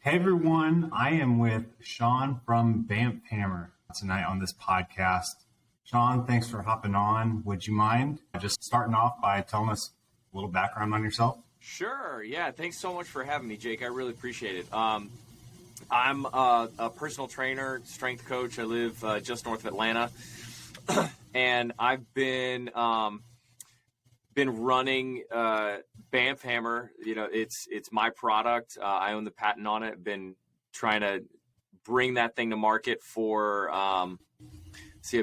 Hey everyone, I am with Shawn from BAMF Hammer tonight on this podcast. Shawn, thanks for hopping on. Would you mind just starting off by telling us a little background on yourself? Sure. Yeah. Thanks so much for having me, Jake. I really appreciate it. I'm a personal trainer, strength coach. I live just north of Atlanta, and I've been running BAMF Hammer. You know, it's my product. I own the patent on it. Been trying to bring that thing to market for. I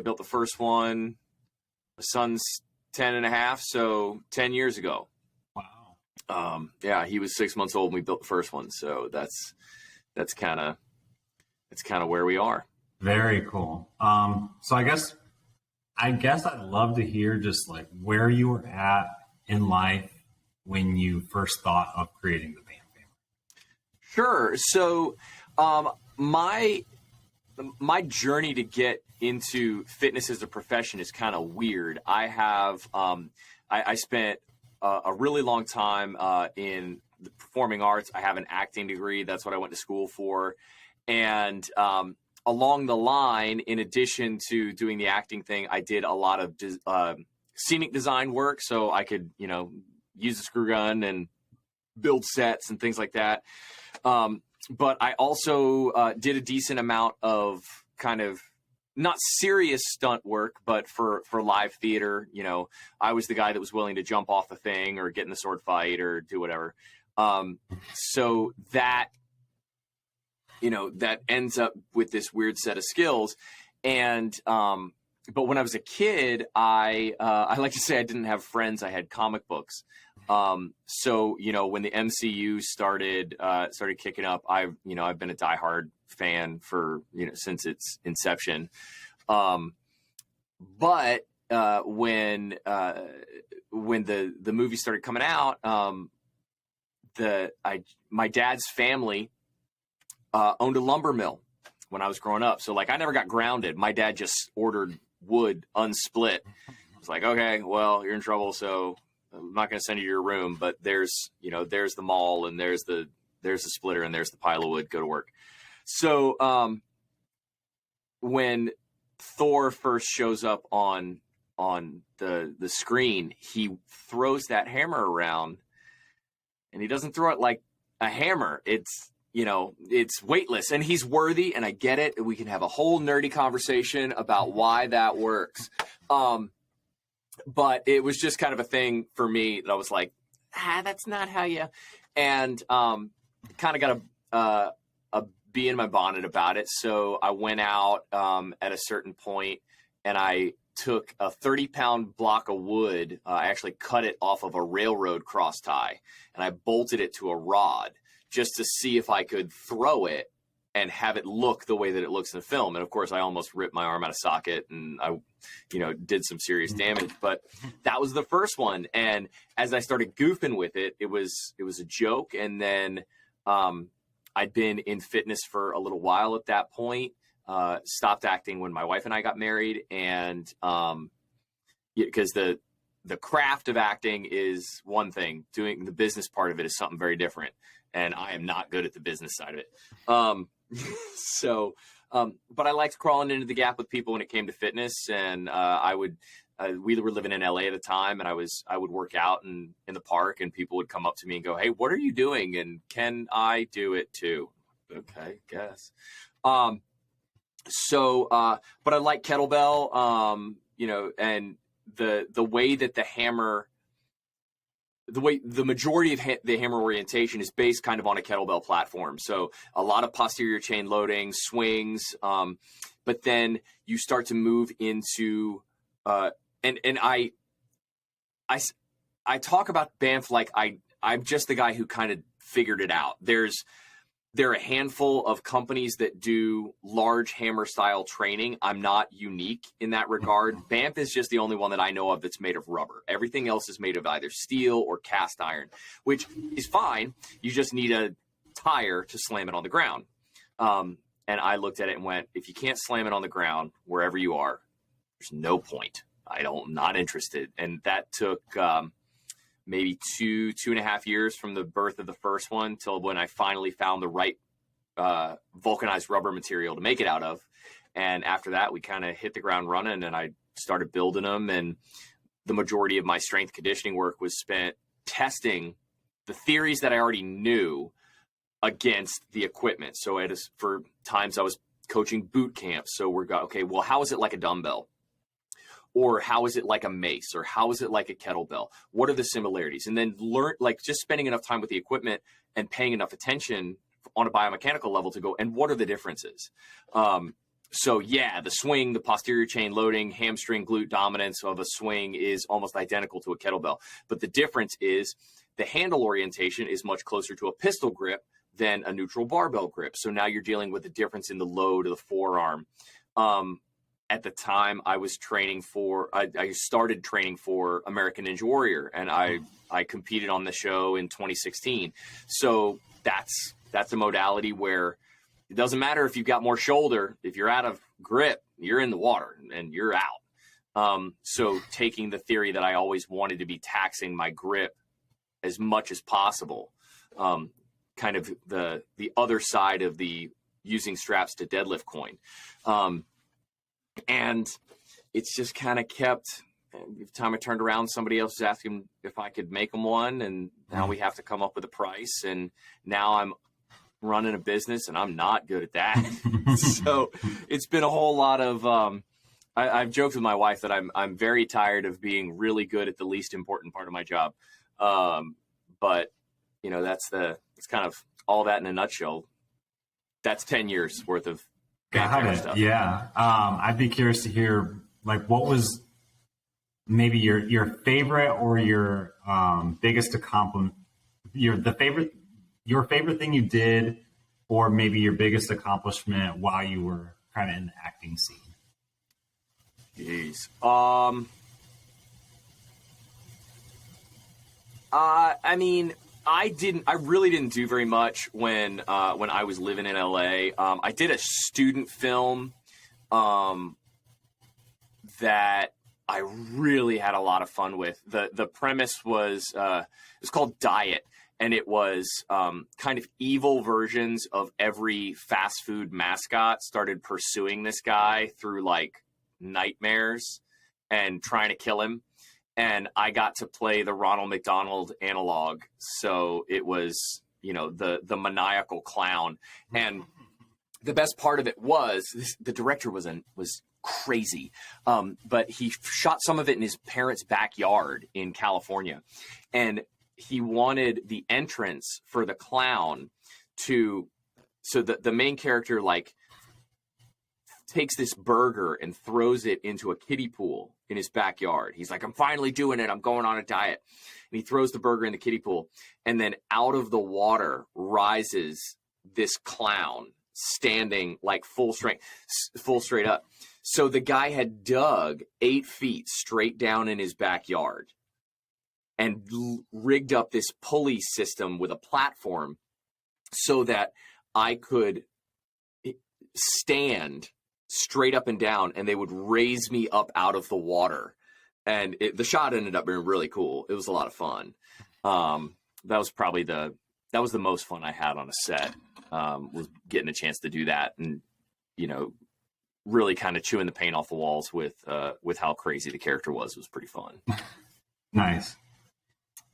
built the first one. My son's 10 and a half, so 10 years ago. Wow. Yeah, he was 6 months old when we built the first one. So that's kind of where we are. Very cool. So I guess I'd love to hear just like where you were at in life when you first thought of creating the BAMF Hammer. Sure. So my journey to get into fitness as a profession is kind of weird. I have I spent a really long time in the performing arts. I have an acting degree. That's what I went to school for. And along the line, in addition to doing the acting thing, I did a lot of scenic design work. So I could, use a screw gun and build sets and things like that. But I also did a decent amount of kind of not serious stunt work, but for live theater. I was the guy that was willing to jump off the thing or get in the sword fight or do whatever. So that, that ends up with this weird set of skills. And, but when I was a kid, I like to say I didn't have friends. I had comic books. So, when the MCU started kicking up, I've been a diehard fan for, since its inception. But when the movie started coming out, my dad's family owned a lumber mill when I was growing up. So I never got grounded. My dad just ordered wood unsplit. I was like, okay, well, you're in trouble. So I'm not going to send you to your room, but there's the maul and there's the splitter and there's the pile of wood, go to work. So, when Thor first shows up on the screen, he throws that hammer around, and he doesn't throw it like a hammer. It's weightless, and he's worthy, and I get it. We can have a whole nerdy conversation about why that works. But it was just kind of a thing for me that I was like, that's not how you, and kind of got a bee in my bonnet about it. So I went out at a certain point, and I took a 30-pound block of wood. I actually cut it off of a railroad cross tie, and I bolted it to a rod just to see if I could throw it and have it look the way that it looks in the film. And of course, I almost ripped my arm out of socket, and I, did some serious damage. But that was the first one. And as I started goofing with it, it was a joke. And then I'd been in fitness for a little while at that point. Stopped acting when my wife and I got married, and because the craft of acting is one thing, doing the business part of it is something very different, and I am not good at the business side of it. But I liked crawling into the gap with people when it came to fitness, and we were living in LA at the time, and I would work out in the park, and people would come up to me and go, "Hey, what are you doing? And can I do it too?" Okay, guess. But I like kettlebell, and the way that the majority of the hammer orientation is based kind of on a kettlebell platform. So a lot of posterior chain loading, swings, but then you start to move into, and I talk about BAMF like I'm just the guy who kind of figured it out. There are a handful of companies that do large hammer style training. I'm not unique in that regard. BAMF is just the only one that I know of that's made of rubber. Everything else is made of either steel or cast iron, which is fine. You just need a tire to slam it on the ground. And I looked at it and went, if you can't slam it on the ground wherever you are, there's no point. I'm not interested. And that took maybe 2.5 years from the birth of the first one till when I finally found the right vulcanized rubber material to make it out of. And after that, we kind of hit the ground running, and I started building them. And the majority of my strength conditioning work was spent testing the theories that I already knew against the equipment. So for times I was coaching boot camp. So okay, well, how is it like a dumbbell? Or how is it like a mace? Or how is it like a kettlebell? What are the similarities? And then just spending enough time with the equipment and paying enough attention on a biomechanical level to go, and what are the differences? So yeah, the swing, the posterior chain loading, hamstring glute dominance of a swing is almost identical to a kettlebell. But the difference is the handle orientation is much closer to a pistol grip than a neutral barbell grip. So now you're dealing with the difference in the load of the forearm. At the time I was training I started training for American Ninja Warrior, and I competed on the show in 2016. So that's a modality where it doesn't matter if you've got more shoulder. If you're out of grip, you're in the water and you're out. So taking the theory that I always wanted to be taxing my grip as much as possible, kind of the other side of the using straps to deadlift coin. And it's just kind of kept, every time I turned around, somebody else was asking if I could make them one. And now we have to come up with a price. And now I'm running a business and I'm not good at that. So it's been a whole lot of, I've joked with my wife that I'm very tired of being really good at the least important part of my job. But you know, that's kind of all that in a nutshell. That's 10 years worth of stuff. Yeah. I'd be curious to hear, like, what was maybe your favorite or your biggest accomplishment, your favorite thing you did, or maybe your biggest accomplishment while you were kind of in the acting scene? Jeez. I mean, I really didn't do very much when I was living in LA. I did a student film that I really had a lot of fun with. The premise was it was called Diet, and it was kind of evil versions of every fast food mascot started pursuing this guy through like nightmares and trying to kill him. And I got to play the Ronald McDonald analog. So it was, you know, the maniacal clown. And the best part of it was the director was crazy. But he shot some of it in his parents' backyard in California. And he wanted the entrance for the clown so the main character like takes this burger and throws it into a kiddie pool in his backyard. He's like, I'm finally doing it. I'm going on a diet. And he throws the burger in the kiddie pool. And then out of the water rises this clown standing like full straight up. So the guy had dug 8 feet straight down in his backyard and rigged up this pulley system with a platform so that I could stand straight up and down, and they would raise me up out of the water. And the shot ended up being really cool. It was a lot of fun. That was probably the most fun I had on a set, was getting a chance to do that, and you know, really kind of chewing the paint off the walls with how crazy the character was. It was pretty fun. Nice.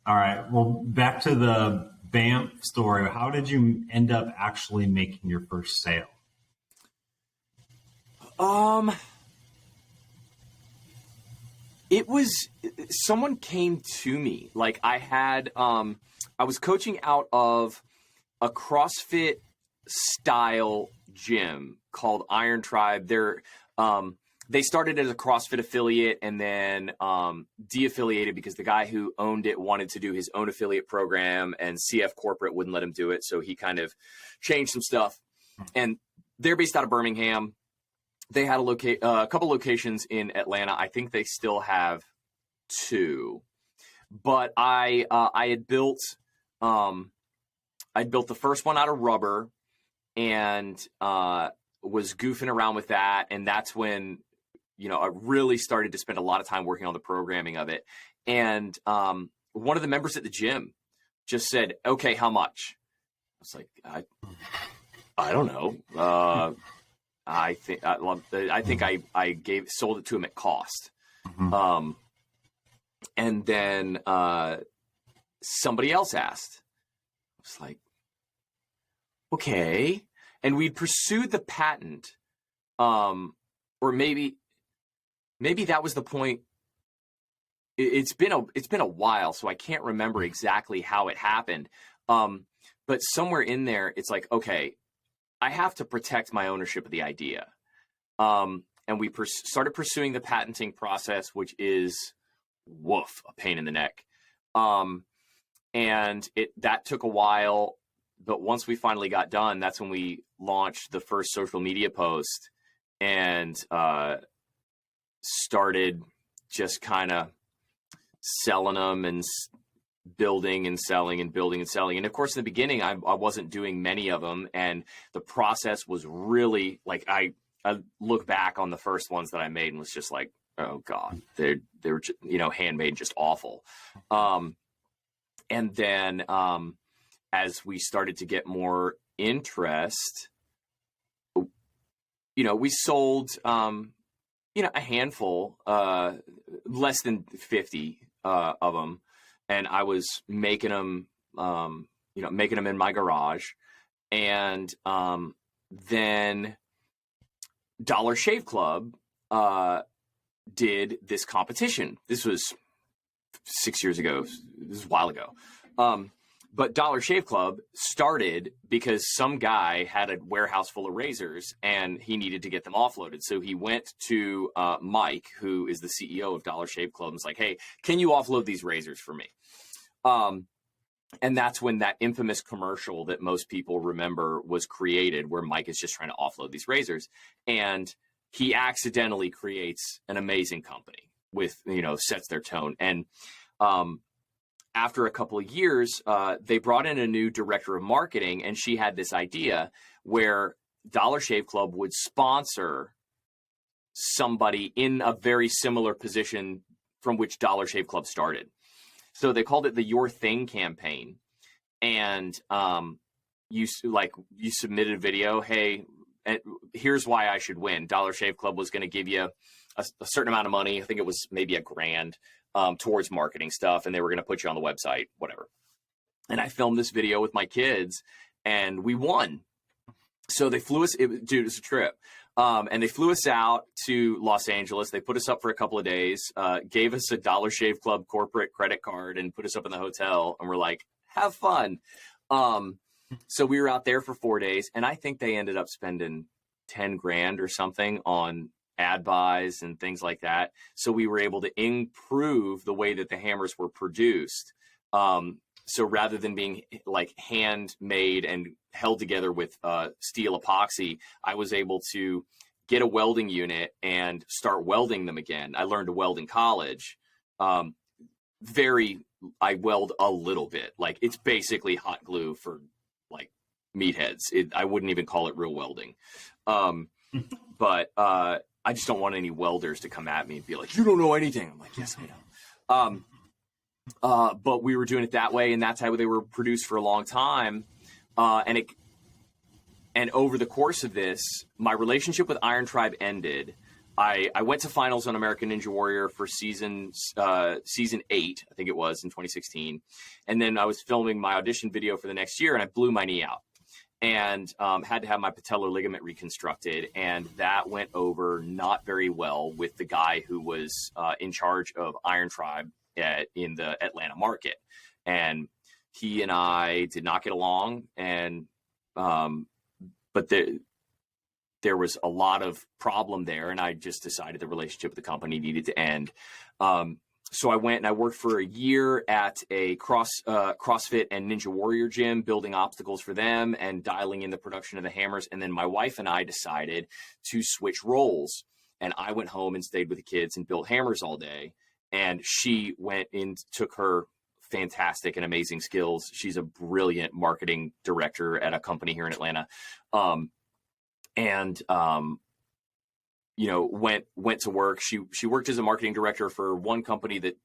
All right. Well, back to the BAMF story. How did you end up actually making your first sale? It was, someone came to me. Like I was coaching out of a CrossFit style gym called Iron Tribe. They started as a CrossFit affiliate and then de-affiliated because the guy who owned it wanted to do his own affiliate program, and CF Corporate wouldn't let him do it. So he kind of changed some stuff. And they're based out of Birmingham. They had a couple locations in Atlanta. I think they still have 2. But I had built the first one out of rubber, and was goofing around with that. And that's when, you know, I really started to spend a lot of time working on the programming of it. And one of the members at the gym just said, "Okay, how much?" I was like, I don't know. I think I sold it to him at cost. Mm-hmm. And then somebody else asked. I was like, okay. And we'd pursued the patent, or maybe that was the point. It's been a while, so I can't remember exactly how it happened. But somewhere in there, it's like, okay, I have to protect my ownership of the idea. And we started pursuing the patenting process, which is a pain in the neck. And that took a while, but once we finally got done, that's when we launched the first social media post and started just kind of selling them and building and selling and building and selling. And of course, in the beginning, I wasn't doing many of them. And the process was really like, I look back on the first ones that I made and was just like, oh God, they were, handmade, just awful. And then as we started to get more interest, we sold, a handful, less than 50 of them. And I was making them, in my garage. And then Dollar Shave Club did this competition. This was 6 years ago. This is a while ago. But Dollar Shave Club started because some guy had a warehouse full of razors and he needed to get them offloaded. So he went to Mike, who is the CEO of Dollar Shave Club, and was like, hey, can you offload these razors for me? And that's when that infamous commercial that most people remember was created, where Mike is just trying to offload these razors. And he accidentally creates an amazing company with, sets their tone. And after a couple of years, they brought in a new director of marketing, and she had this idea where Dollar Shave Club would sponsor somebody in a very similar position from which Dollar Shave Club started. So they called it the Your Thing campaign. And you submitted a video, hey, here's why I should win. Dollar Shave Club was going to give you a certain amount of money. I think it was maybe $1,000 towards marketing stuff. And they were going to put you on the website, whatever. And I filmed this video with my kids and we won. So they flew us, dude, it was a trip. And they flew us out to Los Angeles. They put us up for a couple of days, gave us a Dollar Shave Club corporate credit card and put us up in the hotel. And we're like, have fun. So we were out there for 4 days, and I think they ended up spending $10,000 or something on ad buys and things like that. So we were able to improve the way that the hammers were produced. So rather than being like handmade and held together with steel epoxy, I was able to get a welding unit and start welding them again. I learned to weld in college. I weld a little bit. Like, it's basically hot glue for like meatheads. I wouldn't even call it real welding. But I just don't want any welders to come at me and be like, you don't know anything. I'm like, yes, I know. But we were doing it that way, and that's how they were produced for a long time. And over the course of this, my relationship with Iron Tribe ended. I went to finals on American Ninja Warrior for season 8, I think it was, in 2016. And then I was filming my audition video for the next year, and I blew my knee out and had to have my patellar ligament reconstructed. And that went over not very well with the guy who was in charge of Iron Tribe in the Atlanta market. And he and I did not get along. And but there was a lot of problem there, and I just decided the relationship with the company needed to end. So I went and I worked for a year at a CrossFit and Ninja Warrior gym, building obstacles for them and dialing in the production of the hammers. And then my wife and I decided to switch roles, and I went home and stayed with the kids and built hammers all day. And she went and took her fantastic and amazing skills. She's a brilliant marketing director at a company here in Atlanta. Went to work. She worked as a marketing director for one company that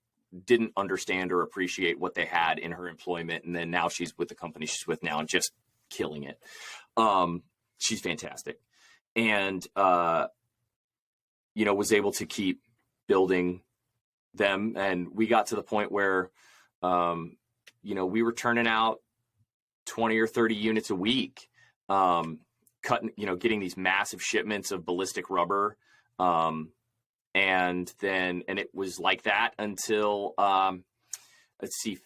didn't understand or appreciate what they had in her employment. And then now she's with the company she's with now and just killing it. she's fantastic. And, was able to keep building them. And we got to the point where, we were turning out 20 or 30 units a week, getting these massive shipments of ballistic rubber. And it was like that until,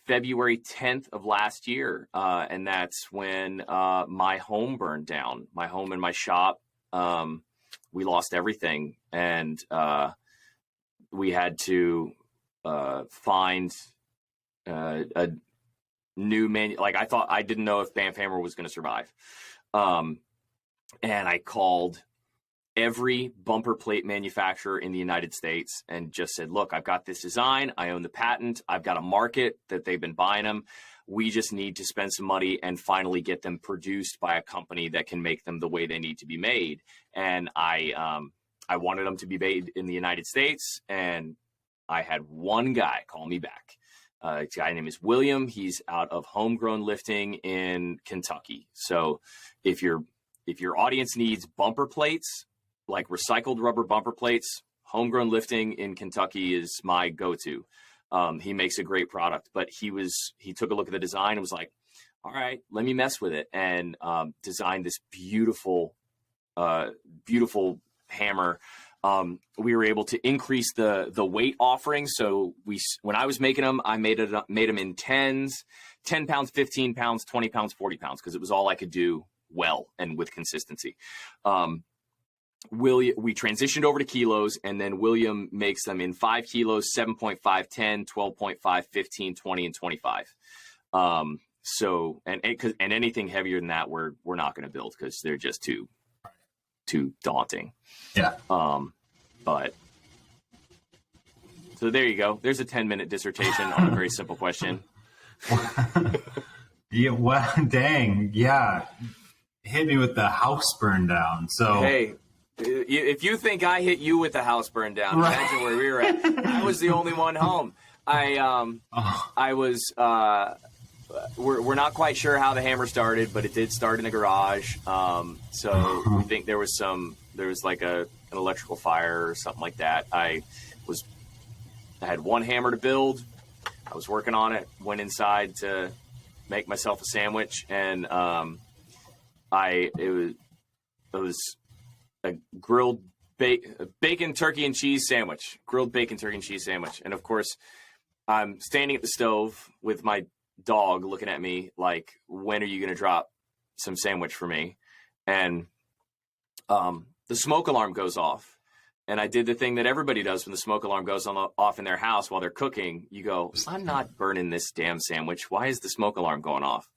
February 10th of last year. And that's when my home burned down, my home and my shop. We lost everything. And we had to find a new I didn't know if BAMF Hammer was going to survive. And I called every bumper plate manufacturer in the United States and just said, look, I've got this design. I own the patent. I've got a market that they've been buying them. We just need to spend some money and finally get them produced by a company that can make them the way they need to be made. And I wanted them to be made in the United States. And I had one guy call me back. His guy name is William. He's out of Homegrown Lifting in Kentucky. So if your audience needs bumper plates, like recycled rubber bumper plates, Homegrown Lifting in Kentucky is my go-to. He makes a great product, but he took a look at the design and was like, all right, let me mess with it, and designed this beautiful hammer. We were able to increase the weight offering. So when I was making them, I made them in 10s, 10 pounds, 15 pounds, 20 pounds, 40 pounds, because it was all I could do well and with consistency. We transitioned over to kilos, and then William makes them in 5 kilos, 7.5, 10, 12.5, 15, 20, and 25. So anything heavier than that, we're not going to build because they're just too daunting. Yeah. But so there you go. There's a 10-minute dissertation on a very simple question. Yeah. Well, dang. Yeah. Hit me with the house burn down. So hey. If you think I hit you with the house burn down, right. Imagine where we were at. I was the only one home. I was. We're not quite sure how the hammer started, but it did start in the garage. So we think there was like an electrical fire or something like that. I had one hammer to build. I was working on it. Went inside to make myself a sandwich, and it was a grilled bacon, turkey, and cheese sandwich. Grilled bacon, turkey, and cheese sandwich. And of course, I'm standing at the stove with my dog looking at me like, when are you going to drop some sandwich for me? And the smoke alarm goes off. And I did the thing that everybody does when the smoke alarm goes off in their house while they're cooking. You go, I'm not burning this damn sandwich. Why is the smoke alarm going off?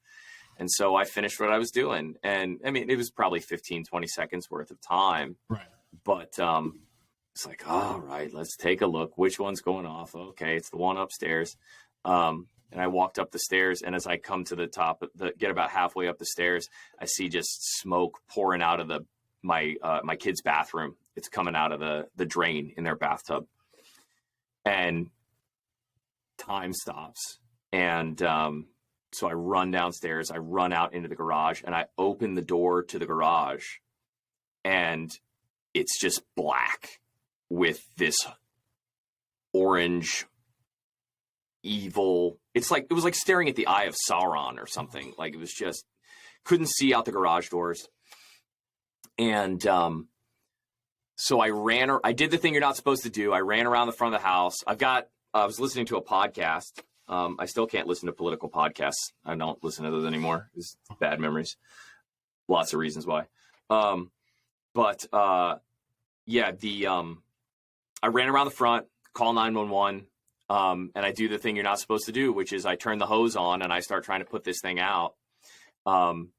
And so I finished what I was doing. And I mean, it was probably 15, 20 seconds worth of time. Right. But it's like, all right, let's take a look. Which one's going off? Okay, it's the one upstairs. And I walked up the stairs. And as I come to the top, get about halfway up the stairs, I see just smoke pouring out of my kid's bathroom. It's coming out of the drain in their bathtub. And time stops. And so I run downstairs, I run out into the garage, and I open the door to the garage, and it's just black with this orange, evil. It was like staring at the eye of Sauron or something. Like, it was just, couldn't see out the garage doors. And so I did the thing you're not supposed to do. I ran around the front of the house. I was listening to a podcast. I still can't listen to political podcasts. I don't listen to those anymore. It's bad memories. Lots of reasons why. I ran around the front, call 911, and I do the thing you're not supposed to do, which is I turn the hose on and I start trying to put this thing out. And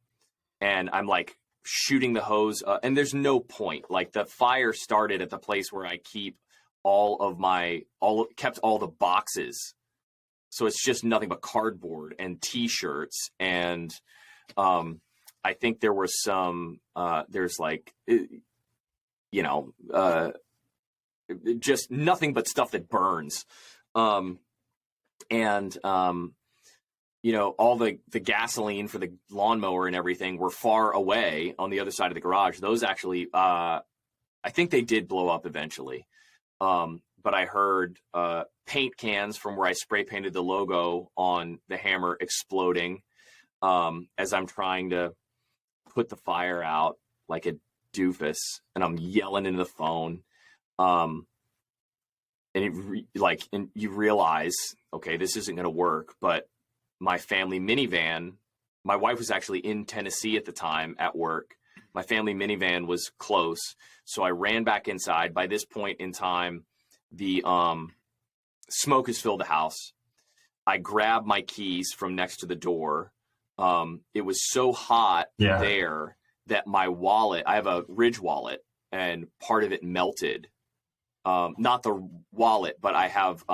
I'm like shooting the hose, and there's no point. Like, the fire started at the place where I keep kept all the boxes. So it's just nothing but cardboard and T-shirts. And I think there were just nothing but stuff that burns. all the gasoline for the lawnmower and everything were far away on the other side of the garage. Those actually, I think they did blow up eventually. But I heard paint cans from where I spray painted the logo on the hammer exploding as I'm trying to put the fire out like a doofus, and I'm yelling into the phone. And you realize, okay, this isn't going to work. But my family minivan, my wife was actually in Tennessee at the time at work. My family minivan was close, so I ran back inside. By this point in time, the smoke has filled the house. I grabbed my keys from next to the door. It was so hot there that my wallet, I have a Ridge wallet, and part of it melted. Not the wallet, but I have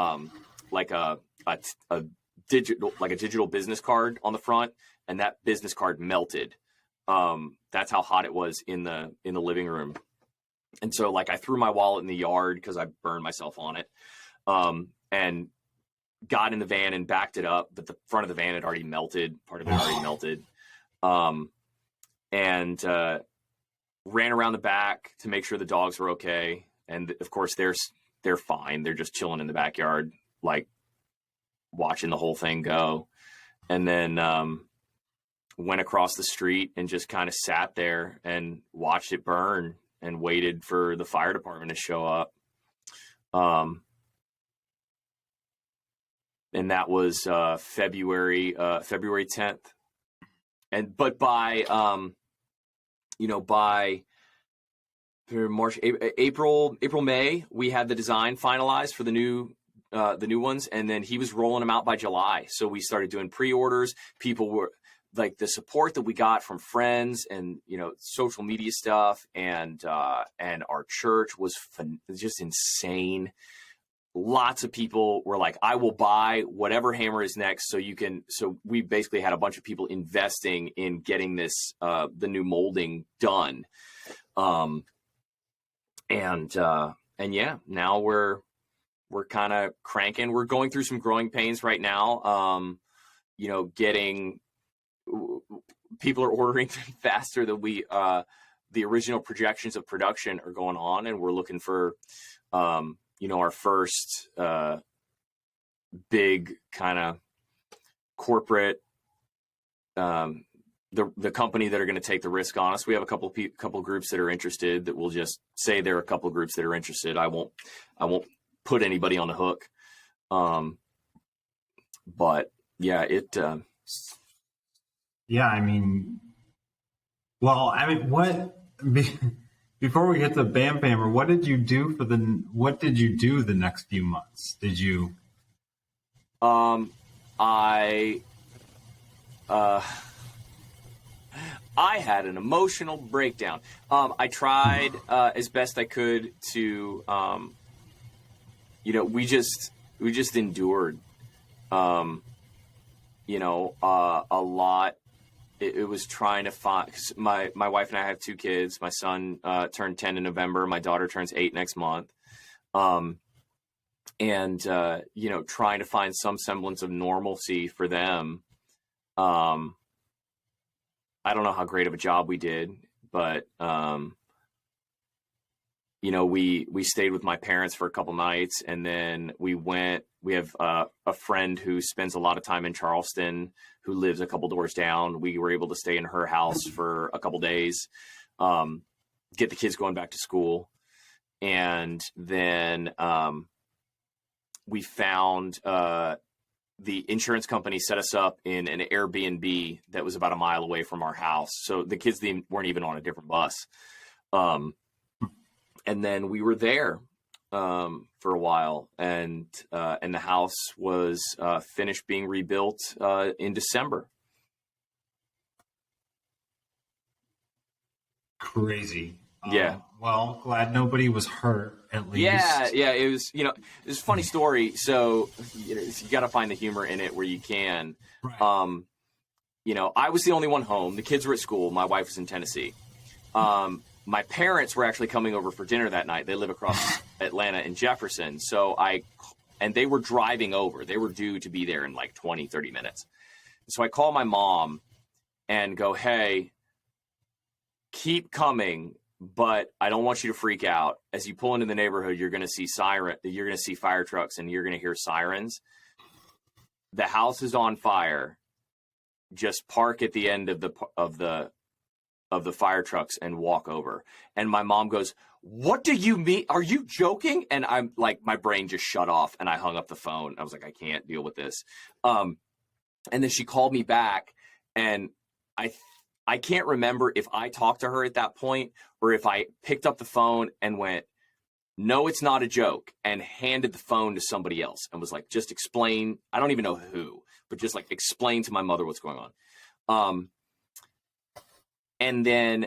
like a digital business card on the front, and that business card melted. That's how hot it was in the living room. And so like I threw my wallet in the yard because I burned myself on it, and got in the van and backed it up, but the front of the van had already melted. Part of it already melted. And ran around the back to make sure the dogs were okay. And of course they're fine. They're just chilling in the backyard, like watching the whole thing go. And then went across the street and just kind of sat there and watched it burn and waited for the fire department to show up. And that was February 10th. But by March, April, May, we had the design finalized for the new ones, and then he was rolling them out by July. So we started doing pre-orders. People were like, the support that we got from friends and social media stuff, and our church was just insane. Lots of people were like, I will buy whatever hammer is next. So we basically had a bunch of people investing in getting this, the new molding done. And yeah, now we're kind of cranking. We're going through some growing pains right now. People are ordering faster than the original projections of production are going on. And we're looking for, our first big kind of corporate, the company that are going to take the risk on us. We have a couple groups that are interested, that will just say there are a couple groups that are interested. I won't put anybody on the hook. But yeah, before we get to BAMF Hammer, what did you do the next few months? Did you? I had an emotional breakdown. I tried as best I could to, we just endured, a lot. It was trying to find, because my wife and I have 2 kids. My son turned 10 in November. My daughter turns 8 next month. Trying to find some semblance of normalcy for them. I don't know how great of a job we did, but, we stayed with my parents for a couple nights, and then we have a friend who spends a lot of time in Charleston, who lives a couple doors down. We were able to stay in her house for a couple days, get the kids going back to school. And then we found the insurance company set us up in an Airbnb that was about a mile away from our house. So the kids weren't even on a different bus. And then we were there for a while, and the house was finished being rebuilt in December. Crazy. Yeah. Well, glad nobody was hurt, at least. Yeah. It was, it was a funny story. So, you got to find the humor in it where you can. Right. I was the only one home. The kids were at school. My wife was in Tennessee. My parents were actually coming over for dinner that night. They live across Atlanta in Jefferson. And they were driving over. They were due to be there in like 20, 30 minutes. So I call my mom and go, hey, keep coming, but I don't want you to freak out. As you pull into the neighborhood, you're going to see fire trucks, and you're going to hear sirens. The house is on fire. Just park at the end of the fire trucks and walk over. And my mom goes, what do you mean? Are you joking? And I'm like, my brain just shut off, and I hung up the phone. I was like, I can't deal with this. And then she called me back, and I can't remember if I talked to her at that point or if I picked up the phone and went, no, it's not a joke, and handed the phone to somebody else and was like, just explain. I don't even know who, but just like explain to my mother what's going on. And then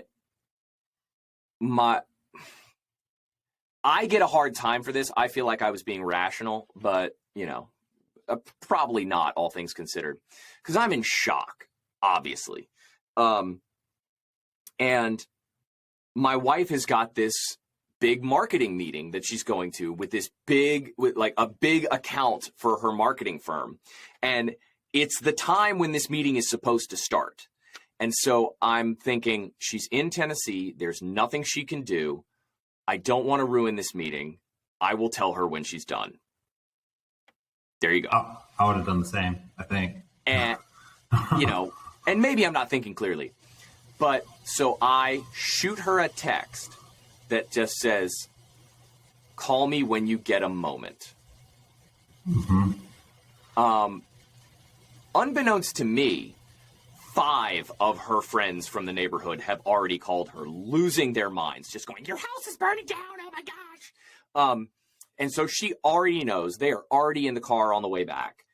I get a hard time for this. I feel like I was being rational, but probably not, all things considered, because I'm in shock, obviously. And my wife has got this big marketing meeting that she's going to with a big account for her marketing firm. And it's the time when this meeting is supposed to start. And so I'm thinking, she's in Tennessee. There's nothing she can do. I don't want to ruin this meeting. I will tell her when she's done. There you go. I would have done the same, I think. And, and maybe I'm not thinking clearly. But so I shoot her a text that just says, call me when you get a moment. Mm-hmm. Unbeknownst to me, 5 of her friends from the neighborhood have already called her, losing their minds, just going, your house is burning down. Oh my gosh. And so she already knows. They are already in the car on the way back,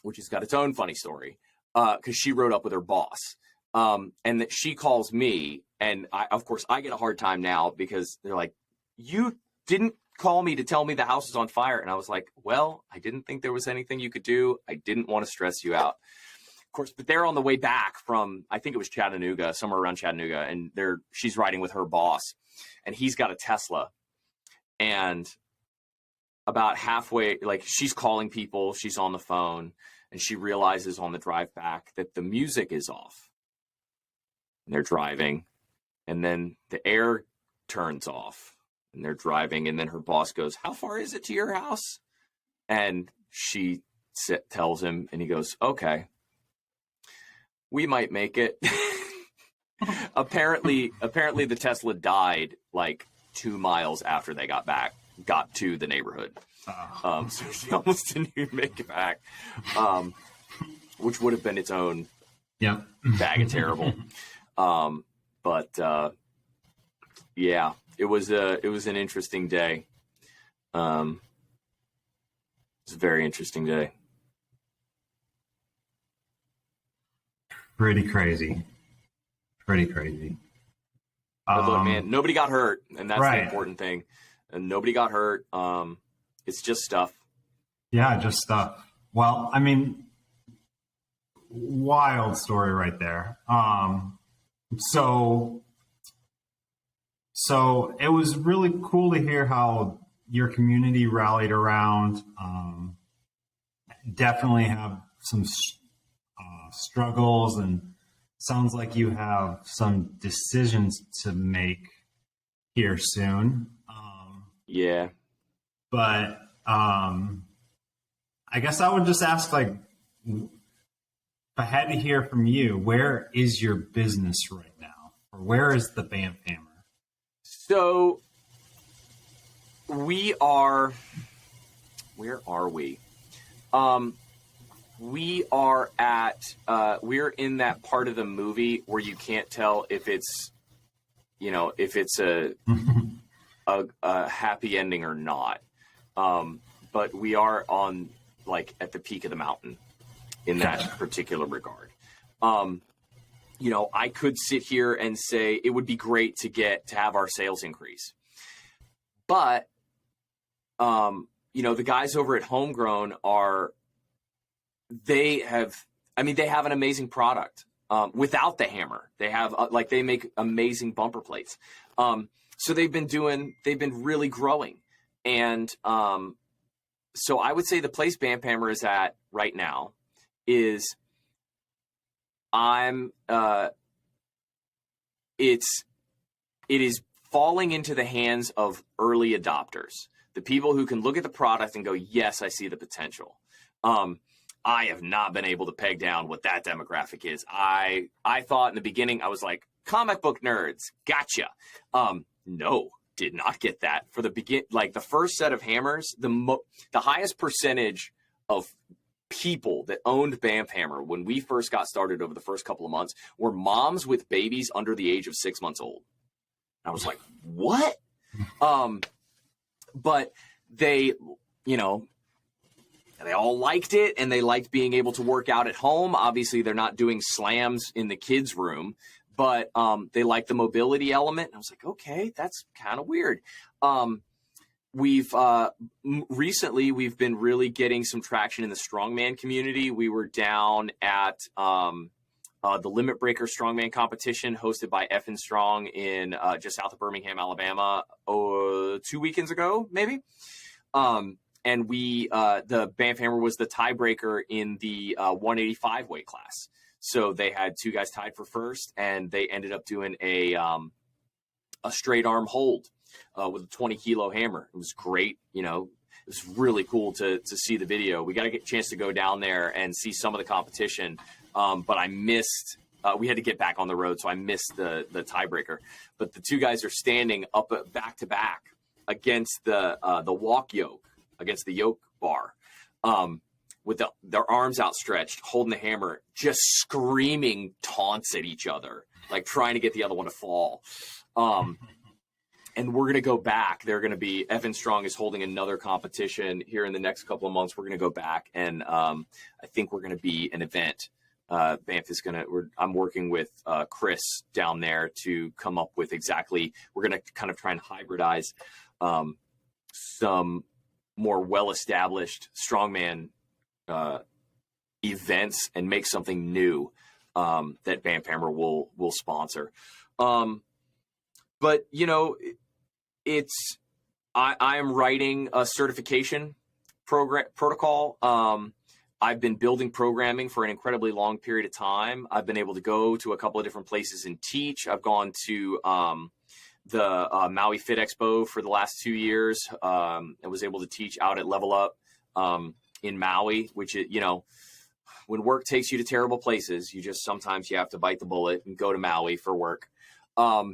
which has got its own funny story, because she rode up with her boss. And that she calls me, and of course I get a hard time now because they're like, you didn't call me to tell me the house is on fire. And I was like, well, I didn't think there was anything you could do. I didn't want to stress you out. Of course, but they're on the way back from, I think it was Chattanooga, somewhere around Chattanooga, and she's riding with her boss, and he's got a Tesla. And about halfway, like, she's calling people, she's on the phone, and she realizes on the drive back that the music is off. And they're driving, and then the air turns off, and they're driving, and then her boss goes, how far is it to your house? And she tells him, and he goes, okay, we might make it. Apparently the Tesla died like 2 miles after they got to the neighborhood. So she almost didn't even make it back, which would have been its own bag of terrible. But yeah, it was an interesting day. It was a very interesting day. Pretty crazy. But look, man, nobody got hurt, and that's the important thing. And nobody got hurt. It's just stuff. Yeah, just stuff. Well, I mean, wild story right there. So it was really cool to hear how your community rallied around. Definitely have some struggles, and sounds like you have some decisions to make here soon. Yeah. But I guess I would just ask, like, if I had to hear from you, where is your business right now? Or where is the BAMF Hammer? So we are, where are we? We are at, we're in that part of the movie where you can't tell if it's, if it's a happy ending or not. But we are on, like, at the peak of the mountain in that particular regard. I could sit here and say it would be great to have our sales increase. But, the guys over at Homegrown they have an amazing product without the hammer. They have, they make amazing bumper plates. So they've been really growing. And so I would say the place BAMF Hammer is at right now is it is falling into the hands of early adopters, the people who can look at the product and go, yes, I see the potential. I have not been able to peg down what that demographic is. I thought in the beginning, I was like, comic book nerds, gotcha. No, did not get that. For the first set of hammers, the highest percentage of people that owned BAMF hammer when we first got started over the first couple of months were moms with babies under the age of 6 months old. I was like, what? But they, they all liked it, and they liked being able to work out at home. Obviously, they're not doing slams in the kids' room, but they like the mobility element. And I was like, okay, that's kind of weird. Recently we've been really getting some traction in the strongman community. We were down at the Limit Breaker Strongman competition hosted by Effin Strong in just south of Birmingham, Alabama, 2 weekends ago, maybe. And the BAMF hammer was the tiebreaker in the 185 weight class. So they had two guys tied for first, and they ended up doing a straight arm hold with a 20-kilo hammer. It was great. It was really cool to see the video. We got to get a chance to go down there and see some of the competition. But I missed, we had to get back on the road, so I missed the tiebreaker. But the two guys are standing up back to back against the walk yoke, against the yoke bar, with their arms outstretched, holding the hammer, just screaming taunts at each other, like trying to get the other one to fall. And we're going to go back. They're going to be, Evan Strong is holding another competition here in the next couple of months. We're going to go back, and I think we're going to be an event. BAMF is going to, I'm working with Chris down there to come up with we're going to kind of try and hybridize some more well-established strongman events and make something new that BAMF Hammer will sponsor. But, I am writing a certification protocol. I've been building programming for an incredibly long period of time. I've been able to go to a couple of different places and teach. I've gone to the Maui Fit Expo for the last 2 years. I was able to teach out at Level Up in Maui, which, when work takes you to terrible places, sometimes you have to bite the bullet and go to Maui for work. That's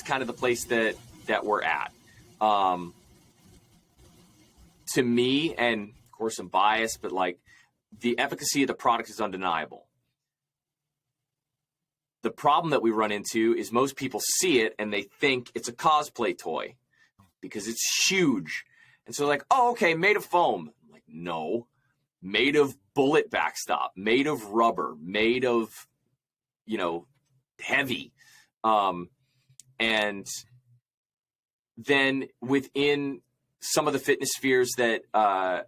kind of the place that we're at. To me, and of course I'm biased, but the efficacy of the product is undeniable. The problem that we run into is most people see it and they think it's a cosplay toy because it's huge. And so oh, okay, made of foam. I'm like, no, made of bullet backstop, made of rubber, made of, heavy. And then within some of the fitness spheres that I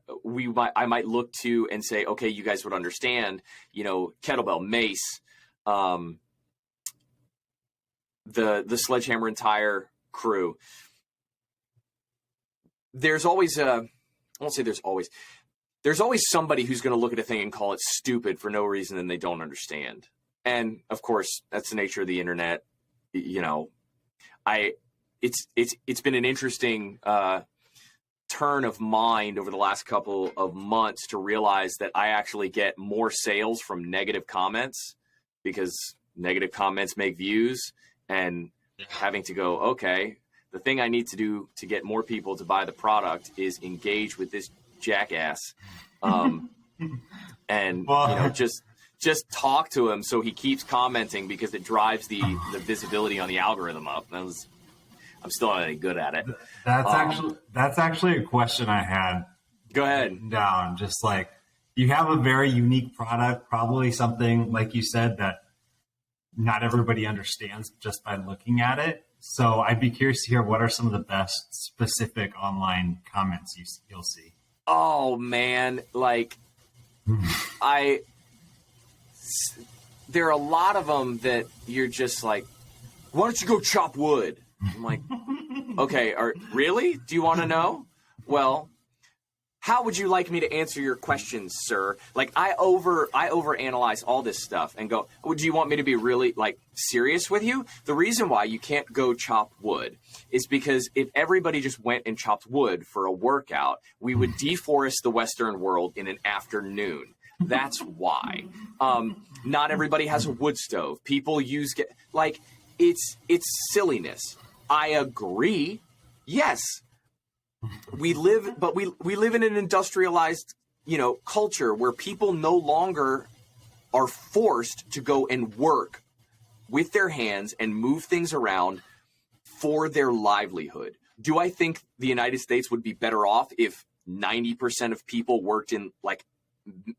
might look to and say, okay, you guys would understand, kettlebell, mace, the sledgehammer and tire crew. There's always there's always somebody who's going to look at a thing and call it stupid for no reason and they don't understand. And of course, that's the nature of the internet. It's been an interesting turn of mind over the last couple of months to realize that I actually get more sales from negative comments because negative comments make views, and having to go, okay, the thing I need to do to get more people to buy the product is engage with this jackass. And just talk to him so he keeps commenting because it drives the visibility on the algorithm up. I'm still not any good at it. That's actually a question I had. Go ahead. Down, just you have a very unique product, probably something like you said that not everybody understands just by looking at it. So I'd be curious to hear what are some of the best specific online comments you'll see. Oh man, there are a lot of them that you're just like, why don't you go chop wood? I'm like, okay, really? Do you want to know? Well, How would you like me to answer your questions, sir? Like I overanalyze all this stuff and go, oh, do you want me to be really like serious with you? The reason why you can't go chop wood is because if everybody just went and chopped wood for a workout, we would deforest the Western world in an afternoon. That's why. Not everybody has a wood stove. People use like it's silliness. I agree. Yes. We live in an industrialized, culture where people no longer are forced to go and work with their hands and move things around for their livelihood. Do I think the United States would be better off if 90% of people worked in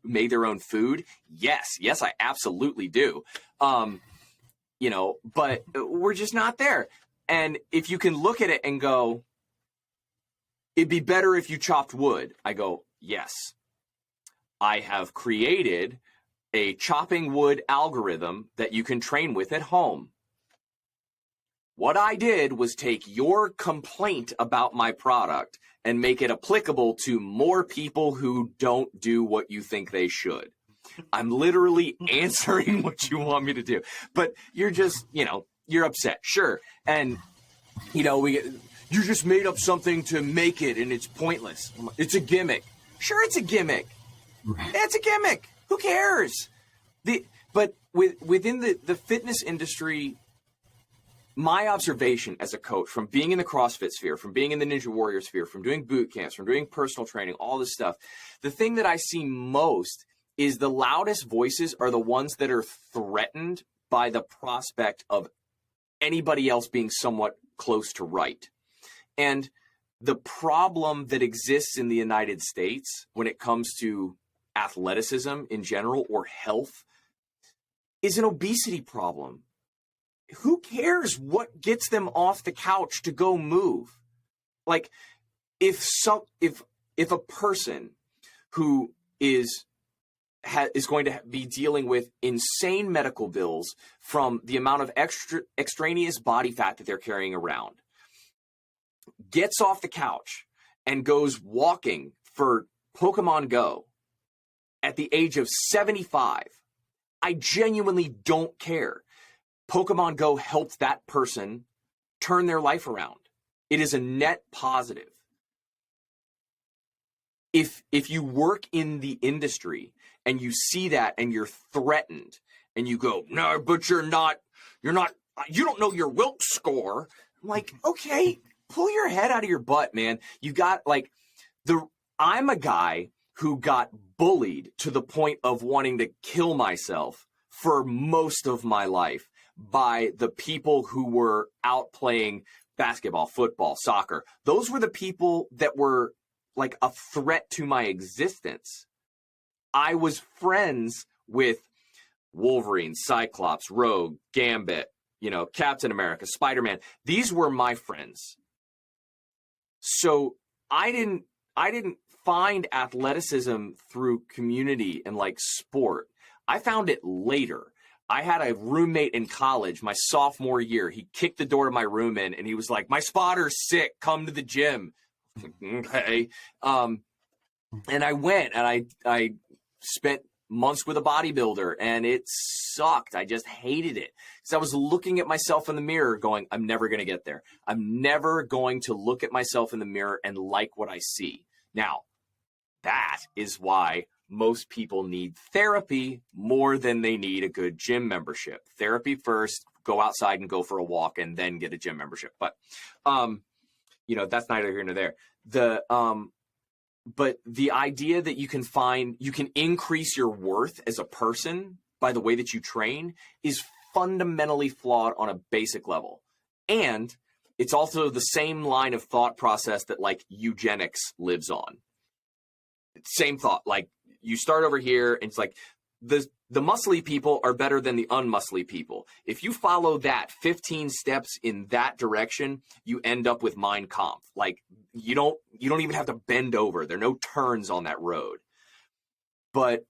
made their own food? Yes, I absolutely do. But we're just not there. And if you can look at it and go, it'd be better if you chopped wood. I go, yes. I have created a chopping wood algorithm that you can train with at home. What I did was take your complaint about my product and make it applicable to more people who don't do what you think they should. I'm literally answering what you want me to do. But you're just, you're upset. Sure. And, you just made up something to make it and it's pointless. It's a gimmick. Sure, it's a gimmick. Right. It's a gimmick. Who cares? But within the fitness industry, my observation as a coach from being in the CrossFit sphere, from being in the Ninja Warrior sphere, from doing boot camps, from doing personal training, all this stuff, the thing that I see most is the loudest voices are the ones that are threatened by the prospect of anybody else being somewhat close to right. And the problem that exists in the United States when it comes to athleticism in general or health is an obesity problem. Who cares what gets them off the couch to go move? Like if a person who is going to be dealing with insane medical bills from the amount of extraneous body fat that they're carrying around, gets off the couch and goes walking for Pokemon Go at the age of 75, I genuinely don't care. Pokemon Go helped that person turn their life around. It is a net positive. If you work in the industry and you see that and you're threatened and you go, no, but you don't know your Wilks score. I'm like, okay, pull your head out of your butt, man. You got I'm a guy who got bullied to the point of wanting to kill myself for most of my life by the people who were out playing basketball, football, soccer. Those were the people that were like a threat to my existence. I was friends with Wolverine, Cyclops, Rogue, Gambit, Captain America, Spider-Man. These were my friends. So I didn't find athleticism through community and sport. I found it later. I had a roommate in college, my sophomore year. He kicked the door to my room in and he was like, my spotter's sick, come to the gym. Okay. And I went and I spent months with a bodybuilder and it sucked. I just hated it because I was looking at myself in the mirror going, I'm never going to get there. I'm never going to look at myself in the mirror and like what I see. Now, that is why most people need therapy more than they need a good gym membership. Therapy first, go outside and go for a walk and then get a gym membership. But, that's neither here nor there. But the idea that you can increase your worth as a person by the way that you train is fundamentally flawed on a basic level. And it's also the same line of thought process that eugenics lives on. Same thought, you start over here and it's the muscly people are better than the unmuscly people. If you follow that 15 steps in that direction, you end up with Mein Kampf. You don't even have to bend over. There are no turns on that road. But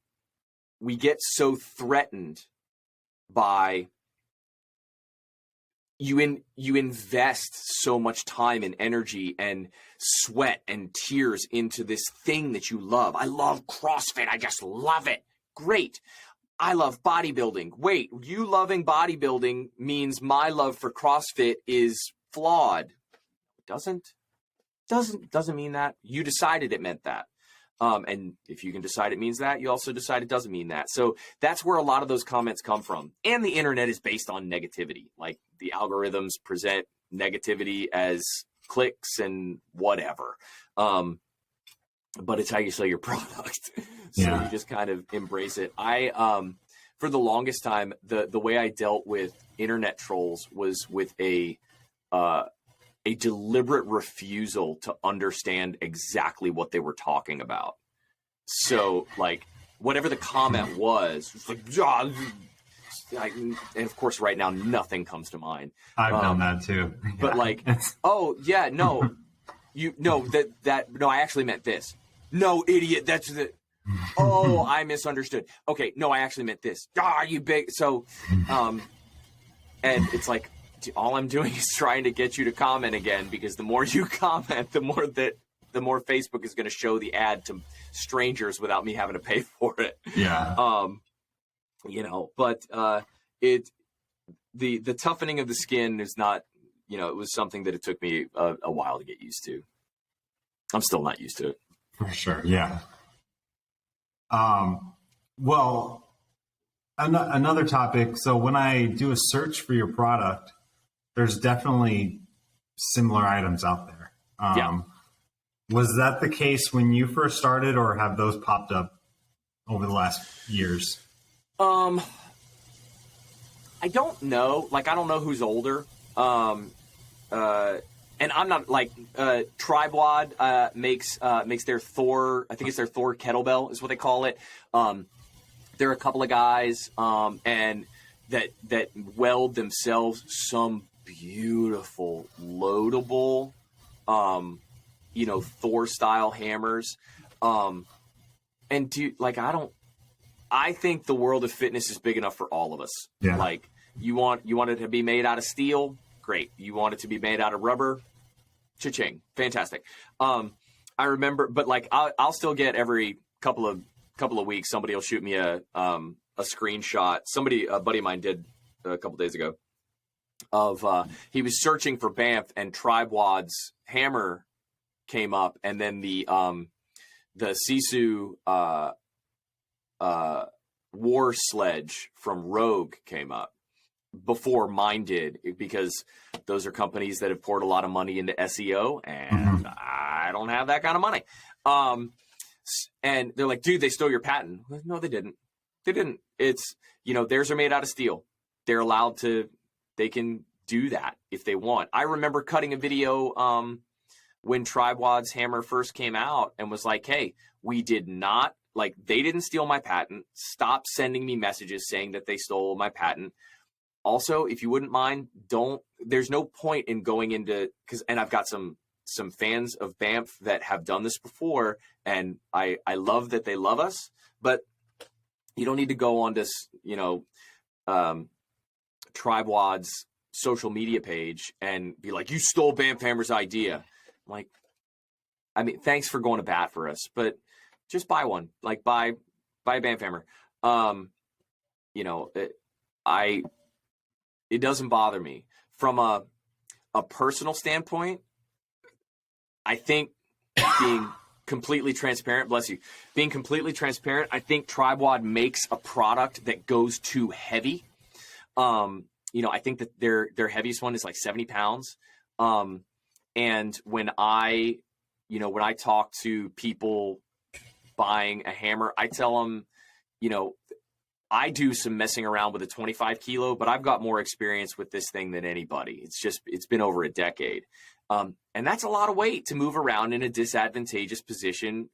we get so threatened by you invest so much time and energy and sweat and tears into this thing that you love. I love CrossFit. I just love it. Great. I love bodybuilding. Wait, you loving bodybuilding means my love for CrossFit is flawed. Doesn't mean that. You decided it meant that. And if you can decide it means that, you also decide it doesn't mean that. So that's where a lot of those comments come from. And the internet is based on negativity. Like the algorithms present negativity as clicks and whatever. But it's how you sell your product. So you just kind of embrace it. For the longest time, the way I dealt with internet trolls was with a deliberate refusal to understand exactly what they were talking about. So like whatever the comment was like, and of course right now nothing comes to mind. I've done that too. But like, oh yeah, no, no, I actually meant this. No, idiot. That's the, oh, I misunderstood. Okay. No, I actually meant this. You big. So, and it's like, all I'm doing is trying to get you to comment again, because the more you comment, the more Facebook is going to show the ad to strangers without me having to pay for it. Yeah. But the toughening of the skin is not, it was something that it took me a while to get used to. I'm still not used to it. For sure. Yeah. Well, another topic. So when I do a search for your product, there's definitely similar items out there. Was that the case when you first started, or have those popped up over the last years? I don't know. Like, I don't know who's older. And I'm not like Tribewad makes their Thor. I think it's their Thor kettlebell is what they call it. There are a couple of guys and that weld themselves some beautiful loadable, Thor style hammers. And I think the world of fitness is big enough for all of us. Yeah. Like you want it to be made out of steel. Great. You want it to be made out of rubber? Cha-ching. Fantastic. I remember, but like I'll still get every couple of weeks, somebody will shoot me a screenshot. A buddy of mine did a couple days ago of he was searching for BAMF and Tribewad's hammer came up, and then the Sisu war sledge from Rogue came up before mine did, because those are companies that have poured a lot of money into SEO, and I don't have that kind of money. And they're like, dude, they stole your patent. No, they didn't. They didn't. It's, theirs are made out of steel. They're allowed to, they can do that if they want. I remember cutting a video when Tribewad's hammer first came out and was like, hey, we did not, like, they didn't steal my patent. Stop sending me messages saying that they stole my patent. Also, if you wouldn't mind, there's no point in going into, and I've got some fans of BAMF that have done this before, and I love that they love us, but you don't need to go on this, Tribewad's social media page and be like, you stole BAMF Hammer's idea. I'm like, I mean, thanks for going to bat for us, but just buy one, like buy a BAMF Hammer. It doesn't bother me. From a personal standpoint, I think being completely transparent, bless you, being completely transparent, I think Tribewad makes a product that goes too heavy. I think that their heaviest one is like 70 pounds. And when I talk to people buying a hammer, I tell them, I do some messing around with a 25 kilo, but I've got more experience with this thing than anybody. It's been over a decade. And that's a lot of weight to move around in a disadvantageous position.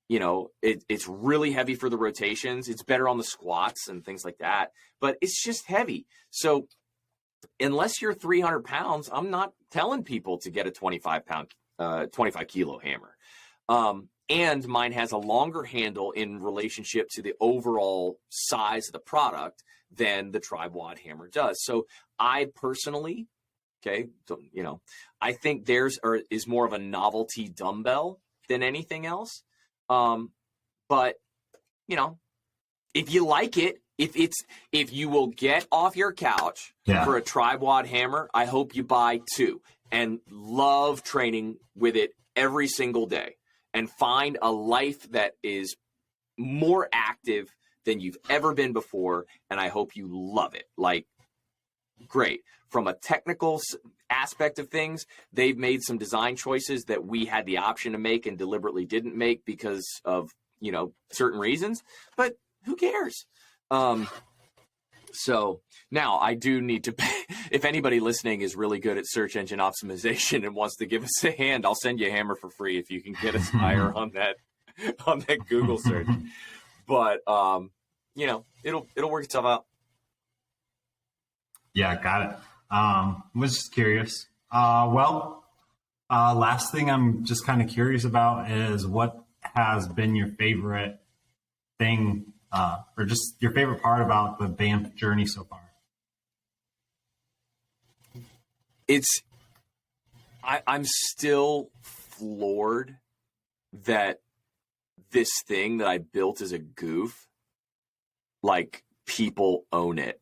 It's really heavy for the rotations. It's better on the squats and things like that, but it's just heavy. So unless you're 300 pounds, I'm not telling people to get a 25 kilo hammer. And mine has a longer handle in relationship to the overall size of the product than the tri-wad hammer does. So I personally, okay, so, you know, I think theirs is more of a novelty dumbbell than anything else. But you know, if you like it, if you will get off your couch for a tri-wad hammer, I hope you buy 2 and love training with it every single day and find a life that is more active than you've ever been before. And I hope you love it. Like, great. From a technical aspect of things, they've made some design choices that we had the option to make and deliberately didn't make because of, you know, certain reasons, but who cares? So now I do need to pay. If anybody listening is really good at search engine optimization and wants to give us a hand, I'll send you a hammer for free if you can get us higher on that Google search. But you know, it'll work itself out. Yeah, got it. Was just curious. Last thing I'm just kind of curious about is what has been your favorite thing, or just your favorite part about the BAMF journey so far? I'm still floored that this thing that I built as a goof, like, people own it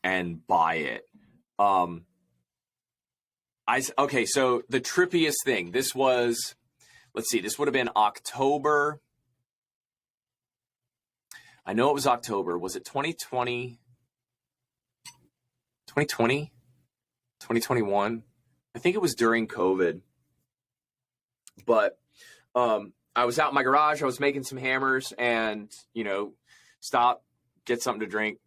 and buy it. Okay, so the trippiest thing, this was, let's see, this would have been October. I know it was October. Was it 2020? 2020? 2021? I think it was during COVID. But I was out in my garage. I was making some hammers and, you know, stop, get something to drink,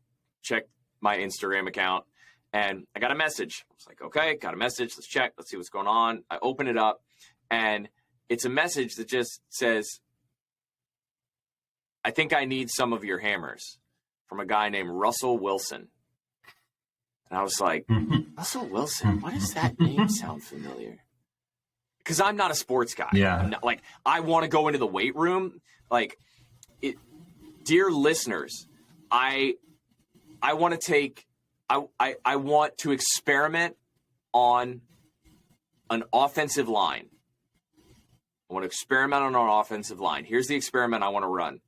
check my Instagram account. And I got a message. I was like, okay, got a message. Let's check. Let's see what's going on. I open it up and it's a message that just says, I think I need some of your hammers, from a guy named Russell Wilson. And I was like, Russell Wilson, why does that name sound familiar? Because I'm not a sports guy. Yeah. I'm not, like, I want to go into the weight room. Like, dear listeners, I want to take, I want to experiment on an offensive line. I want to experiment on an offensive line. Here's the experiment I want to run.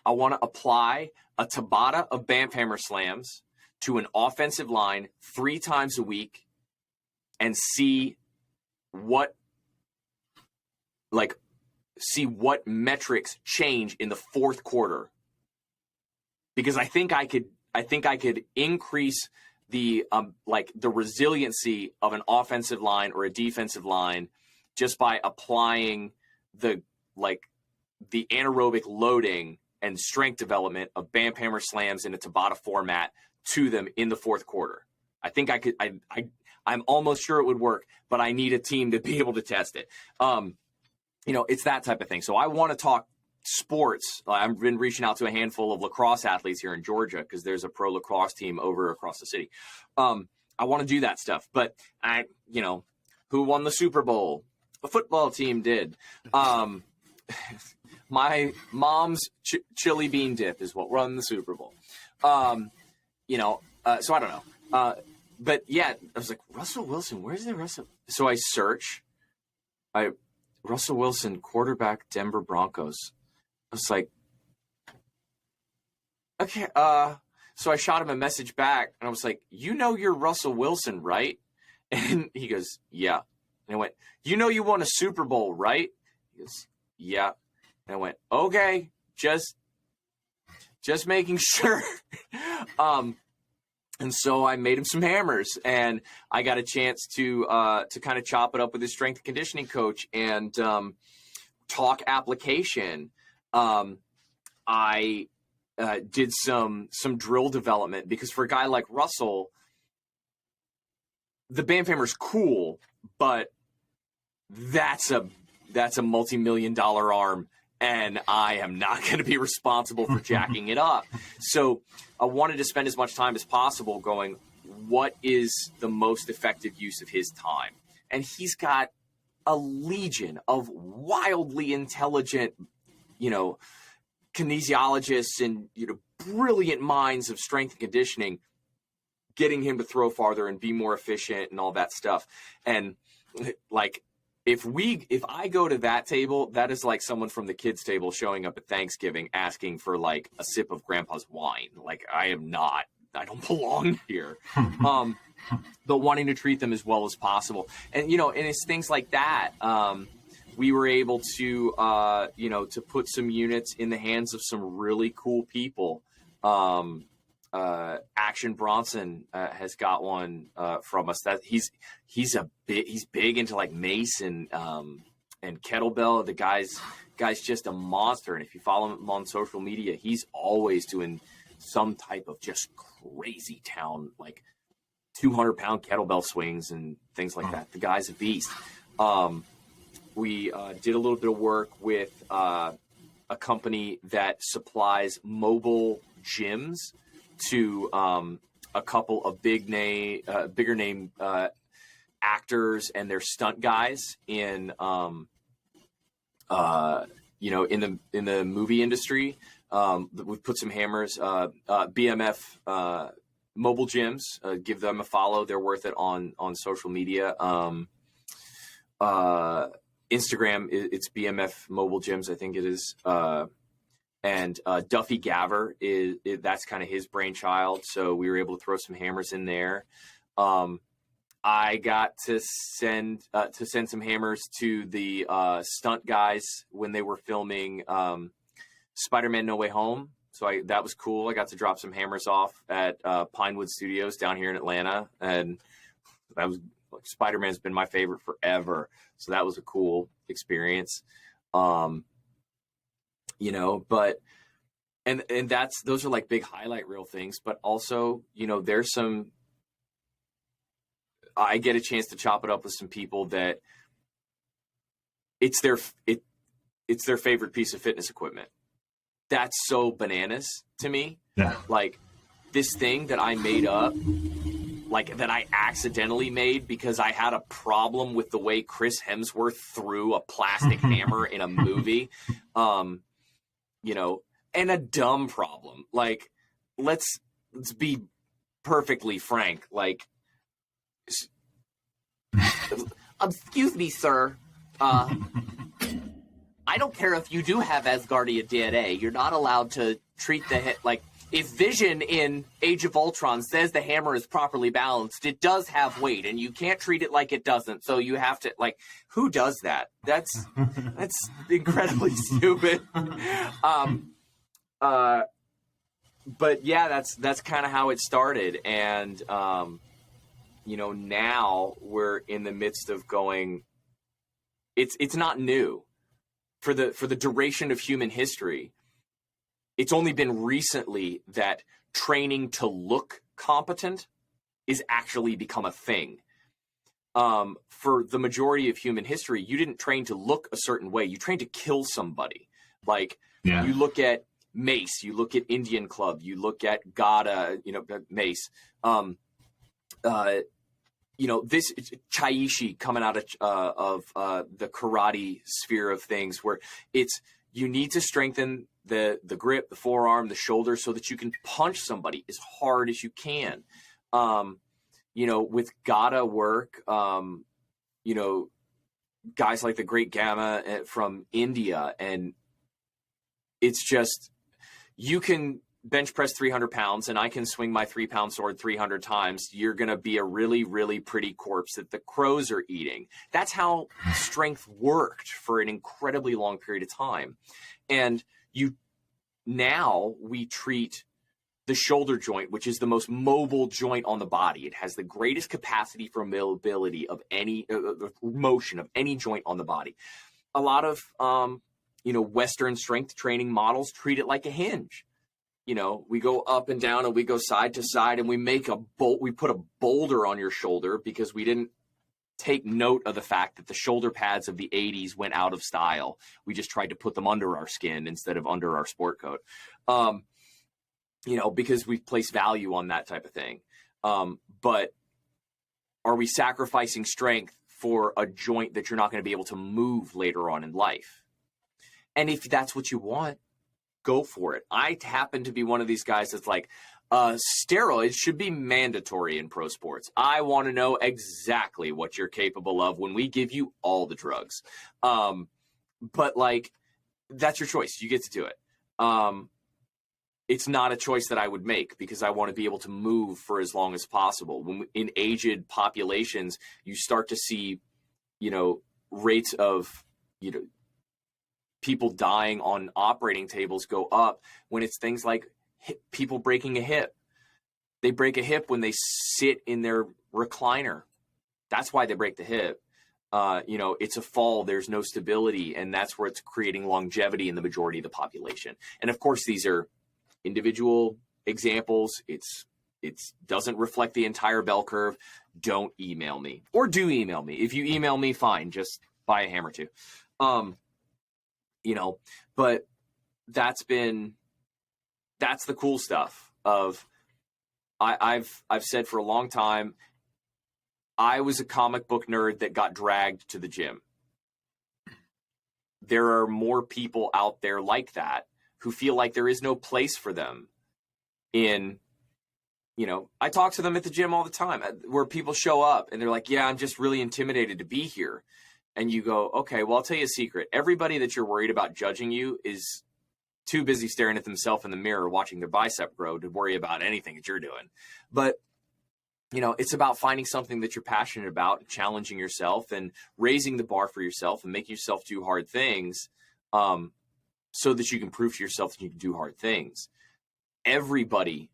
I want to apply a Tabata of BAMF hammer slams to an offensive line 3 times a week and see what metrics change in the fourth quarter. Because I think I could increase the the resiliency of an offensive line or a defensive line just by applying the anaerobic loading and strength development of BAMF hammer slams in a Tabata format to them in the fourth quarter. I think I could. I'm almost sure it would work, but I need a team to be able to test it. You know, it's that type of thing. So I want to talk sports. I've been reaching out to a handful of lacrosse athletes here in Georgia because there's a pro lacrosse team over across the city. I want to do that stuff, but who won the Super Bowl? A football team did. My mom's chili bean dip is what won the Super Bowl. So I don't know. But yeah, I was like, Russell Wilson, where's the Russell? So I search. Russell Wilson, quarterback, Denver Broncos. I was like, okay. So I shot him a message back, and I was like, you know you're Russell Wilson, right? And he goes, yeah. And I went, you know you won a Super Bowl, right? He goes, yeah. And I went, okay, just making sure. And so I made him some hammers, and I got a chance to kind of chop it up with his strength and conditioning coach and talk application. I did some drill development because for a guy like Russell, the BAMF hammer's cool, but that's a multi-million-dollar arm. And I am not going to be responsible for jacking it up. So I wanted to spend as much time as possible going, what is the most effective use of his time? And he's got a legion of wildly intelligent, kinesiologists and, brilliant minds of strength and conditioning, getting him to throw farther and be more efficient and all that stuff. And like, if I go to that table, that is like someone from the kids table showing up at Thanksgiving asking for like a sip of grandpa's wine. Like, I don't belong here. But wanting to treat them as well as possible. And, and it's things like that. We were able to, to put some units in the hands of some really cool people. Action Bronson has got one from us. That he's big into like mace and kettlebell. The guy's just a monster. And if you follow him on social media, he's always doing some type of just crazy town, like 200-pound kettlebell swings and things like that. The guy's a beast. We did a little bit of work with a company that supplies mobile gyms to a couple of bigger name actors and their stunt guys in the movie industry. We've put some hammers. BAMF mobile gyms. Give them a follow. They're worth it on social media. Instagram, it's BMF Mobile Gyms, I think it is. And Duffy Gaver that's kind of his brainchild. So we were able to throw some hammers in there. I got to send some hammers to the stunt guys when they were filming Spider-Man No Way Home. So that was cool. I got to drop some hammers off at Pinewood Studios down here in Atlanta, and that was Spider-Man's been my favorite forever. So that was a cool experience. But and those are like big highlight reel things, but also, there's some, I get a chance to chop it up with some people that it's their favorite piece of fitness equipment. That's so bananas to me. Yeah. Like this thing that I made up, like that I accidentally made because I had a problem with the way Chris Hemsworth threw a plastic hammer in a movie, and a dumb problem. Like, let's be perfectly frank. Like, excuse me, sir. I don't care if you do have Asgardian DNA. You're not allowed to treat the hit like. If Vision in Age of Ultron says the hammer is properly balanced, it does have weight, and you can't treat it like it doesn't. So you have to, like, who does that? That's incredibly stupid. But yeah, that's kind of how it started, and now we're in the midst of going. It's not new for the duration of human history. It's only been recently that training to look competent is actually become a thing. For the majority of human history, you didn't train to look a certain way. You trained to kill somebody. Like, you look at mace, you look at Indian club, you look at Gada, mace. This Chaishi coming out of the karate sphere of things, where you need to strengthen the grip, the forearm, the shoulder, so that you can punch somebody as hard as you can. With Gada work, guys like the Great Gamma from India, and it's just, you can bench press 300 pounds and I can swing my 3-pound sword 300 times. You're going to be a really, really pretty corpse that the crows are eating. That's how strength worked for an incredibly long period of time. And now we treat the shoulder joint, which is the most mobile joint on the body. It has the greatest capacity for mobility of any motion of any joint on the body. A lot of, Western strength training models treat it like a hinge. We go up and down and we go side to side, and we make we put a boulder on your shoulder because we didn't take note of the fact that the shoulder pads of the 80s went out of style. We just tried to put them under our skin instead of under our sport coat, because we place value on that type of thing. But are we sacrificing strength for a joint that you're not going to be able to move later on in life. And if that's what you want, go for it. I happen to be one of these guys that's like, steroids should be mandatory in pro sports. I want to know exactly what you're capable of when we give you all the drugs. But like, that's your choice. You get to do it. It's not a choice that I would make because I want to be able to move for as long as possible. When in aged populations, you start to see, rates of, people dying on operating tables go up when it's things like people breaking a hip. They break a hip when they sit in their recliner. That's why they break the hip. It's a fall. There's no stability. And that's where it's creating longevity in the majority of the population. And of course, these are individual examples. It doesn't reflect the entire bell curve. Don't email me, or do email me. If you email me, fine, just buy a hammer too. But that's the cool stuff of, I've said for a long time, I was a comic book nerd that got dragged to the gym. There are more people out there like that who feel like there is no place for them in, I talk to them at the gym all the time where people show up and they're like, yeah, I'm just really intimidated to be here. And you go, okay, well, I'll tell you a secret. Everybody that you're worried about judging you is too busy staring at themselves in the mirror, watching their bicep grow to worry about anything that you're doing. But, it's about finding something that you're passionate about, challenging yourself and raising the bar for yourself and making yourself do hard things so that you can prove to yourself that you can do hard things. Everybody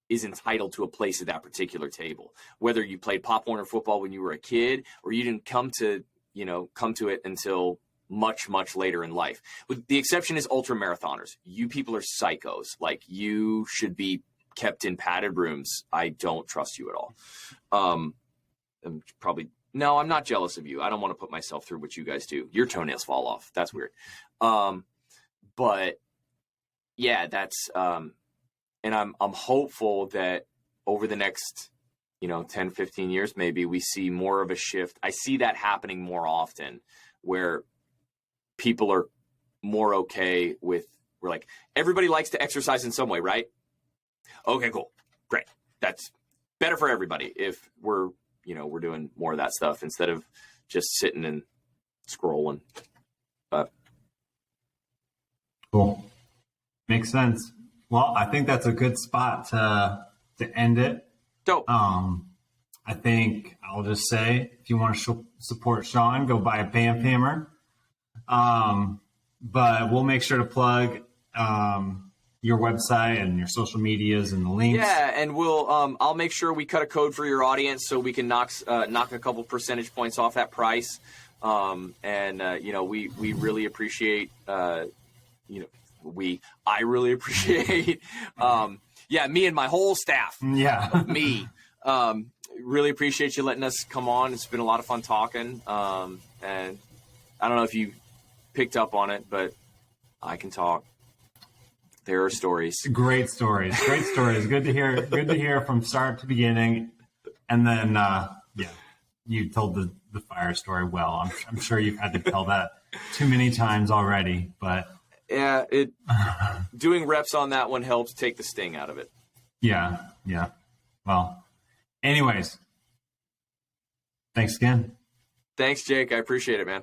is entitled to a place at that particular table, whether you played Pop Warner football when you were a kid or you didn't come to it until much, much later in life. With the exception is ultra marathoners. You people are psychos. Like, you should be kept in padded rooms. I don't trust you at all. I'm not jealous of you. I don't want to put myself through what you guys do. Your toenails fall off. That's weird. But yeah, that's, and I'm hopeful that over the next, 10, 15 years, maybe we see more of a shift. I see that happening more often where people are more okay with, we're like, everybody likes to exercise in some way, right? Okay, cool. Great. That's better for everybody if we're doing more of that stuff instead of just sitting and scrolling. But cool. Makes sense. Well, I think that's a good spot to end it. Dope. I think I'll just say, if you want to support Shawn, go buy a BAMF hammer. But we'll make sure to plug your website and your social medias and the links. Yeah, and we'll I'll make sure we cut a code for your audience so we can knock a couple percentage points off that price. We really appreciate I really appreciate me and my whole staff. Yeah. Me. Really appreciate you letting us come on. It's been a lot of fun talking. And I don't know if you picked up on it, but I can talk. There are stories. Great stories. Great stories. Good to hear. Good to hear from start to beginning. And then, you told the fire story well. I'm sure you've had to tell that too many times already, but yeah, doing reps on that one helps take the sting out of it. Yeah. Well, anyways, thanks again. Thanks, Jake. I appreciate it, man.